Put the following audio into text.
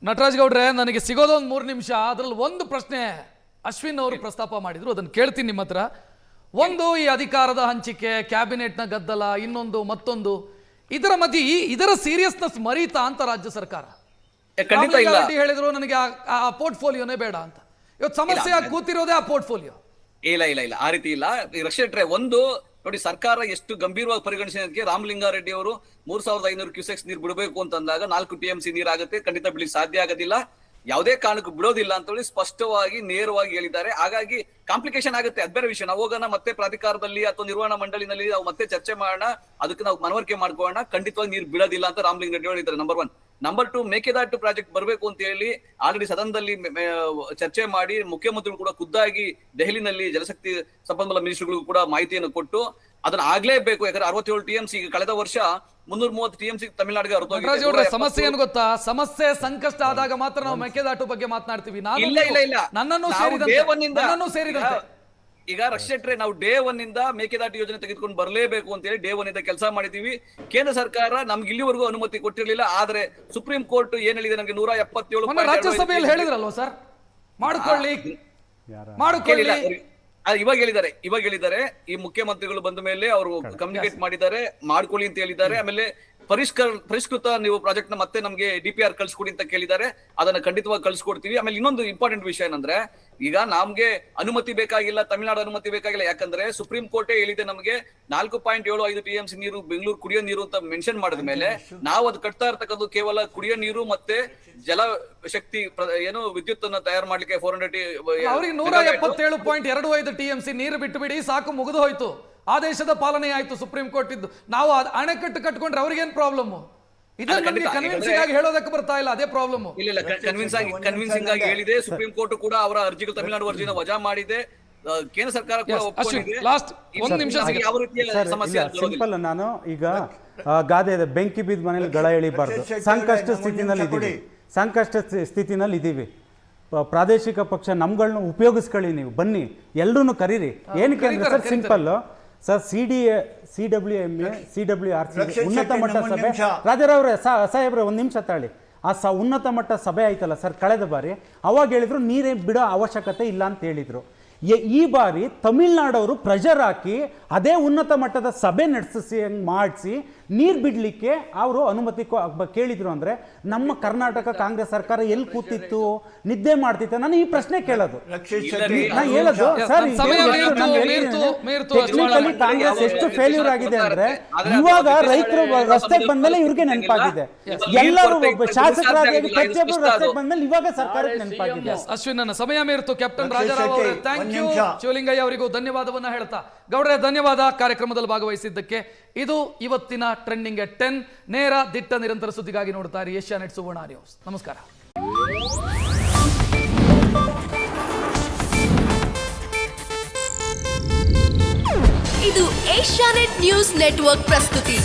ನಟರಾಜ್ ಗೌಡ್ರೆ, ನನಗೆ ಸಿಗೋದೊಂದು 3 ನಿಮಿಷ. ಅದರಲ್ಲಿ ಒಂದು ಪ್ರಶ್ನೆ ಅಶ್ವಿನ್ ಅವರು ಪ್ರಸ್ತಾಪ ಮಾಡಿದ್ರು, ಅದನ್ನು ಕೇಳ್ತೀನಿ ನಿಮ್ಮ ಹತ್ರ. ಒಂದು, ಈ ಅಧಿಕಾರದ ಹಂಚಿಕೆ, ಕ್ಯಾಬಿನೆಟ್ನ ಗದ್ದಲ, ಇನ್ನೊಂದು ಮತ್ತೊಂದು, ಇದರ ಮಧ್ಯೆ ಇದರ ಸೀರಿಯಸ್ನೆಸ್ ಮರೀತಾ ಅಂತ ರಾಜ್ಯ ಸರ್ಕಾರ? ಹೇಳಿದ್ರು ನನಗೆ ಆ ಪೋರ್ಟ್ಫೋಲಿಯೋನೇ ಬೇಡ ಅಂತ. ಇವತ್ತು ಸಮಸ್ಯೆ ಕೂತಿರೋದೇ ಆ ಪೋರ್ಟ್ಫೋಲಿಯೋ. ಇಲ್ಲ ಆ ರೀತಿ ಇಲ್ಲ. ರಕ್ಷಣೆ ಒಂದು ನೋಡಿ, ಸರ್ಕಾರ ಎಷ್ಟು ಗಂಭೀರವಾಗಿ ಪರಿಗಣಿಸಿದಕ್ಕೆ ರಾಮಲಿಂಗಾರೆಡ್ಡಿ ಅವರು 3500 ಕ್ಯೂಸೆಕ್ಸ್ ನೀರು ಬಿಡಬೇಕು ಅಂತಂದಾಗ 4 TMC ನೀರಾಗುತ್ತೆ, ಖಂಡಿತ ಬಿಡ್ಲಿಕ್ಕೆ ಸಾಧ್ಯ ಆಗೋದಿಲ್ಲ, ಯಾವುದೇ ಕಾರಣಕ್ಕೂ ಬಿಡೋದಿಲ್ಲ ಅಂತ ಹೇಳಿ ಸ್ಪಷ್ಟವಾಗಿ ನೇರವಾಗಿ ಹೇಳಿದ್ದಾರೆ. ಹಾಗಾಗಿ ಕಾಂಪ್ಲಿಕೇಶನ್ ಆಗುತ್ತೆ, ಅದ್ ಬೇರೆ ವಿಷಯ. ನಾವು ಹೋಗೋಣ ಮತ್ತೆ ಪ್ರಾಧಿಕಾರದಲ್ಲಿ ಅಥವಾ ನಿರ್ವಹಣಾ ಮಂಡಳಿನಲ್ಲಿ ನಾವು ಮತ್ತೆ ಚರ್ಚೆ ಮಾಡೋಣ, ಅದಕ್ಕೆ ನಾವು ಮನವರಿಕೆ ಮಾಡ್ಕೊಳ್ಳೋಣ. ಖಂಡಿತವಾಗಿ ನೀರು ಬಿಡೋದಿಲ್ಲ ಅಂತ ರಾಮಲಿಂಗಾರೆಡ್ಡಿ ಹೇಳಿದ್ದಾರೆ. ನಂಬರ್ 1. ನಂಬರ್ 2, ಮೇಕೆದಾಟು ಪ್ರಾಜೆಕ್ಟ್ ಬರಬೇಕು ಅಂತ ಹೇಳಿ ಆಲ್ರೆಡಿ ಸದನದಲ್ಲಿ ಚರ್ಚೆ ಮಾಡಿ ಮುಖ್ಯಮಂತ್ರಿಗಳು ಕೂಡ ಖುದ್ದಾಗಿ ದೆಹಲಿನಲ್ಲಿ ಜಲಶಕ್ತಿ ಸಂಪನ್ಮೂಲ ಮಿನಿಸ್ಟರ್ಗಳಿಗೂ ಕೂಡ ಮಾಹಿತಿಯನ್ನು ಕೊಟ್ಟು ಅದನ್ನ ಆಗ್ಲೇಬೇಕು. ಯಾಕಂದ್ರೆ 67 TMC ಕಳೆದ ವರ್ಷ 330 TMC ತಮಿಳುನಾಡಿಗೆ ಹೊರಟೋಗಿದೆ. ಸಮಸ್ಯೆ ಏನು ಗೊತ್ತಾ? ಸಮಸ್ಯೆ ಸಂಕಷ್ಟ ಆದಾಗ ಮಾತ್ರ ನಾವು ಮೇಕೆದಾಟು ಬಗ್ಗೆ ಮಾತನಾಡ್ತೀವಿ. ನನ್ನನ್ನು ಸೇರಿದಂತೆ ಈಗ ರಕ್ಷೆಟ್ರೆ ನಾವು ಡೇ 1 ಇಂದ ಮೇಕೆದಾಟು ಯೋಜನೆ ತೆಗೆದುಕೊಂಡು ಬರಲೇಬೇಕು ಅಂತ ಹೇಳಿ ಡೇ 1 ಇಂದ ಕೆಲಸ ಮಾಡಿದೀವಿ. ಕೇಂದ್ರ ಸರ್ಕಾರ ನಮ್ಗೆ ಇಲ್ಲಿವರೆಗೂ ಅನುಮತಿ ಕೊಟ್ಟಿರಲಿಲ್ಲ. ಆದ್ರೆ ಸುಪ್ರೀಂ ಕೋರ್ಟ್ ಏನ್ ಹೇಳಿದೆ, ನಮಗೆ 177 ರಾಜ್ಯಸಭೆಯಲ್ಲಿ ಹೇಳಿದ್ರಲ್ವ ಸರ್, ಮಾಡ್ಕೊಳ್ಳಿ. ಇವಾಗ ಹೇಳಿದ್ದಾರೆ ಈ ಮುಖ್ಯಮಂತ್ರಿಗಳು ಬಂದ ಮೇಲೆ ಅವರು ಕಮ್ಯುನಿಕೇಟ್ ಮಾಡಿದ್ದಾರೆ, ಮಾಡ್ಕೊಳ್ಳಿ ಅಂತ ಹೇಳಿದ್ದಾರೆ. ಆಮೇಲೆ ಪರಿಷ್ಕೃತ ನೀವು ಪ್ರಾಜೆಕ್ಟ್ ನ ಮತ್ತೆ ನಮಗೆ DPR ಕಳ್ಸಿಕೊಡಿ ಅಂತ ಕೇಳಿದ್ದಾರೆ. ಅದನ್ನ ಖಂಡಿತವಾಗಿ ಕಳ್ಸಿಕೊಡ್ತೀವಿ. ಆಮೇಲೆ ಇನ್ನೊಂದು ಇಂಪಾರ್ಟೆಂಟ್ ವಿಷಯ ಏನಂದ್ರೆ, ಈಗ ನಮ್ಗೆ ಅನುಮತಿ ಬೇಕಾಗಿಲ್ಲ, ತಮಿಳುನಾಡು ಅನುಮತಿ ಬೇಕಾಗಿಲ್ಲ. ಯಾಕಂದ್ರೆ ಸುಪ್ರೀಂ ಕೋರ್ಟೇ ಹೇಳಿದೆ ನಮಗೆ 4.75 TMC ನೀರು ಬೆಂಗಳೂರು ಕುಡಿಯೋ ನೀರು ಅಂತ ಮೆನ್ಷನ್ ಮಾಡಿದ ಮೇಲೆ ನಾವು ಅದು ಕಟ್ತಾ ಇರ್ತಕ್ಕಂಥ ಕೇವಲ ಕುಡಿಯೋ ನೀರು ಮತ್ತೆ ಜಲ ಶಕ್ತಿ ಏನು ವಿದ್ಯುತ್ ಅನ್ನ ತಯಾರು ಮಾಡ್ಲಿಕ್ಕೆ 177.25 TMC ನೀರು ಬಿಟ್ಟು ಬಿಡಿ ಸಾಕು, ಮುಗಿದು ಹೋಯ್ತು. ಆದೇಶದ ಪಾಲನೆ ಆಯ್ತು ಸುಪ್ರೀಂ ಕೋರ್ಟ್ ಇದ್ದು. ನಾವು ಅಣೆಕಟ್ಟು ಕಟ್ಕೊಂಡ್ರೆ ಅವ್ರಿಗೇನ್ ಪ್ರಾಬ್ಲಮ್? ಇದನ್ನ ನಮಗೆ ಕನ್ವಿನ್ಸಿಂಗ್ ಆಗಿ ಹೇಳೋದಕ್ಕೆ ಬರ್ತಾ ಇಲ್ಲ, ಅದೇ ಪ್ರಾಬ್ಲಮ್. ಇಲ್ಲ ಕನ್ವಿನ್ಸಿಂಗ್ ಆಗಿ ಹೇಳಿದೆ. ಸುಪ್ರೀಂ ಕೋರ್ಟ್ ಕೂಡ ಅವರ ಅರ್ಜಿಗಳು ತಮಿಳುನಾಡು ಅರ್ಜಿನ ವಜಾ ಮಾಡಿದೆ. ಕೇಂದ್ರ ಸರ್ಕಾರ ಕೂಡ ಒಪ್ಪಿಕೊಂಡಿದೆ. ಲಾಸ್ಟ್ 1 ನಿಮಿಷ. ಯಾವ ರೀತಿಯ ಸಮಸ್ಯೆ ಸಿಂಪಲ್. ನಾನು ಈಗ ಗಾದೆ ಇದೆ, ಬೆಂಕಿ ಬಿದ್ದ ಮನೇಲಿ ಗಳ ಎಳಿಬಾರ್ದು. ಸಂಕಷ್ಟ ಸ್ಥಿತಿನಲ್ಲಿ ಇದೀವಿ. ಪ್ರಾದೇಶಿಕ ಪಕ್ಷ ನಮ್ಗಳನ್ನ ಉಪಯೋಗಿಸ್ಕೊಳ್ಳಿ, ನೀವು ಬನ್ನಿ, ಎಲ್ರೂ ಕರೀರಿ. ಏನಕ್ಕೆ ಅಂದ್ರೆ sir simple sir, CWMA CWRC ಉನ್ನತ ಮಟ್ಟ ಸಭೆ, ರಾಜಾರವ್ರೆ ಸಾಹೇಬ್ರೆ 1 ನಿಮಿಷ ತಾಳಿ. ಆ ಉನ್ನತ ಮಟ್ಟ ಸಭೆ ಆಯ್ತಲ್ಲ ಸರ್ ಕಳೆದ ಬಾರಿ, ಅವಾಗ ಹೇಳಿದ್ರು ನೀರೇ ಬಿಡೋ ಅವಶ್ಯಕತೆ ಇಲ್ಲ ಅಂತ ಹೇಳಿದ್ರು. ಈ ಬಾರಿ ತಮಿಳ್ನಾಡವರು ಪ್ರೆಷರ್ ಹಾಕಿ ಅದೇ ಉನ್ನತ ಮಟ್ಟದ ಸಭೆ ಮಾಡಿಸಿ ನೀರು ಬಿಡ್ಲಿಕ್ಕೆ ಅವರು ಅನುಮತಿ ಕೇಳಿದ್ರು. ಅಂದ್ರೆ ನಮ್ಮ ಕರ್ನಾಟಕ ಕಾಂಗ್ರೆಸ್ ಸರ್ಕಾರ ಎಲ್ಲಿ ಕೂತಿತ್ತು, ನಿದ್ದೆ ಮಾಡ್ತಿತ್ತು? ನಾನು ಈ ಪ್ರಶ್ನೆ ಕೇಳೋದು, ನಾನು ಹೇಳೋದು ಸರ್, ಟೆಕ್ನಿಕಲಿ ಕಾಂಗ್ರೆಸ್ ಎಷ್ಟು ಫೇಲ್ಯೂರ್ ಆಗಿದೆ ಅಂದ್ರೆ ಇವಾಗ ರೈತರು ರಸ್ತೆಗೆ ಬಂದ್ಮೇಲೆ ಇವ್ರಿಗೆ ನೆನಪಾಗಿದೆ. ಎಲ್ಲರೂ ಶಾಸಕರಾಗಿ ಪ್ರತಿಯೊಬ್ಬರು ರಸ್ತೆಗೆ ಬಂದ್ಮೇಲೆ ಇವಾಗ ಸರ್ಕಾರಕ್ಕೆ ನೆನಪಾಗಿದೆ. ಅಶ್ವಿನ್, ನನ್ನ ಸಮಯ ಮೀರಿತು. ಕ್ಯಾಪ್ಟನ್ ರಾಜಾರಾವ್ ಅವರೇ ಥ್ಯಾಂಕ್ ಯು. ಶಿವಲಿಂಗಯ್ಯ ಅವರಿಗೂ ಧನ್ಯವಾದವನ್ನ ಹೇಳ್ತಾ, ಗೌಡ್ರೆ ಧನ್ಯವಾದ ಕಾರ್ಯಕ್ರಮದಲ್ಲಿ ಭಾಗವಹಿಸಿದ್ದಕ್ಕೆ. ಇದು ಇವತ್ತಿನ ಟ್ರೆಂಡಿಂಗ್ ಎಟ್ 10. ನೇರ ದಿಟ್ಟ ನಿರಂತರ ಸುದ್ದಿಗಾಗಿ ನೋಡ್ತಾ ಇರಿ ಏಷ್ಯಾನೆಟ್ ಸುವರ್ಣ ನ್ಯೂಸ್. ನಮಸ್ಕಾರ. ಇದು ಏಷ್ಯಾನೆಟ್ ನ್ಯೂಸ್ ನೆಟ್ವರ್ಕ್ ಪ್ರಸ್ತುತಿ.